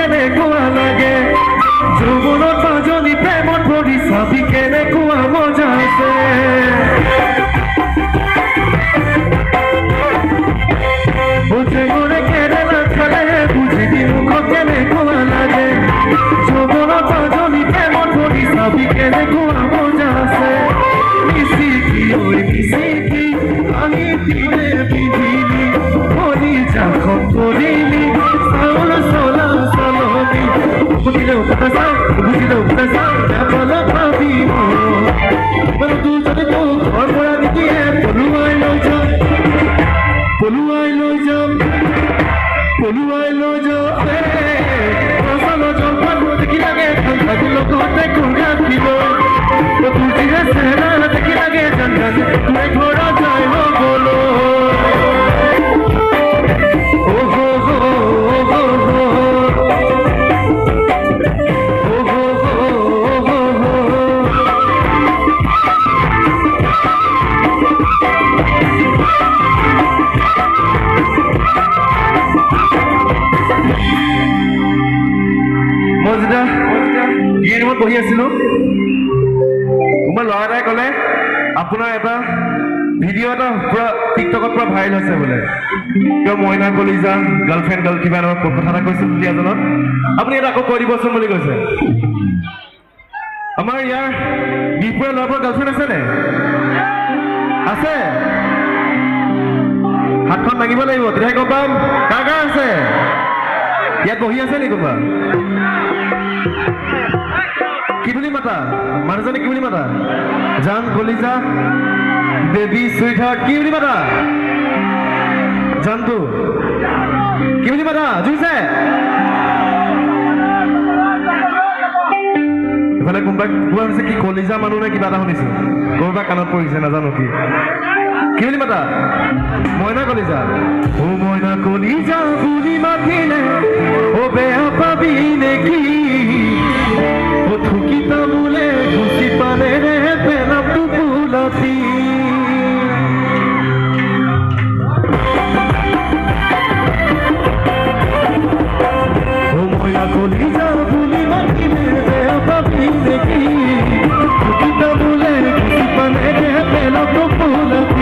কেনেকুৱা লাগে যৌৱনত মাজনী প্ৰেমত পৰি চাবি কেনেকুৱা মজা আছে বুঝে কেৰেলা খালে বুজিবি মুখত কেনেকুৱা লাগে যৌৱনত মাজনী প্ৰেমত পৰি চাবি কেনেকুৱা মজা আছে মিচিকি ঐ মিচিকি আমি দিনে বিধিলি হলি জাখন কৰিলি চাউল চলা চালনি বুজিলেও কথা যাবল ভাবি মানে তোৰ যদি মোক ঘৰ পৰা নিদিয়ে পলুৱাই লৈ যাম জলপান দেখি লাগে ঠাণ্ডা লগতে কোঙা দিব তোৰ যিহে চেহেৰা দেখি লাগে জানা তোৰে ঘৰা যায় বলো মই বহি আছিলো তোমাৰ ল'ৰা এটাই ক'লে আপোনাৰ এটা ভিডিঅ' এটা পুৰা টিকটকত পুৰা ভাইৰেল হৈছে বোলে কিয় মইনা কলিজা গাৰ্লফ্ৰেণ্ড কিবা কথা এটা কৈছিল দুলীয়াজনত আপুনি এটা আকৌ কৈ দিবচোন বুলি কৈছে আমাৰ ইয়াৰ বিপুৰৰ ল'ৰাবোৰৰ গাৰ্লফ্ৰেণ্ড আছে নে আছে হাতখন দাঙিব লাগিব তেতিয়াহে গম পাম কাৰ কাৰ আছে ইয়াত বহি আছে নি কোনোবা কি বুলি মাতা মানুহজনে কি বুলি মাতা জান কলিজা বেবী সুইট হাৰ্ট কি বুলি মাতা জানটো কি বুলি মাতা জুইছে এফালে কোনোবা কোৱা হৈছে কি কলিজা মানুহ নে কিবা এটা শুনিছো কোনোবা কাণত পৰিছে নাজানো কি বুলি মাতা মইনা কলিজা ও মইনা কলিজা বুলি মাতিলে ও বেয়া পাবি নেকি ও থুকিতা বোলে ঘুচি পানেৰে পেলামটো ফুলতি ও মইনা কলিজা বুলি মাতিলে বেয়া পাবি নেকি থুকিতা বোলে ঘুচি পানেৰে পেলামটো ফুলতি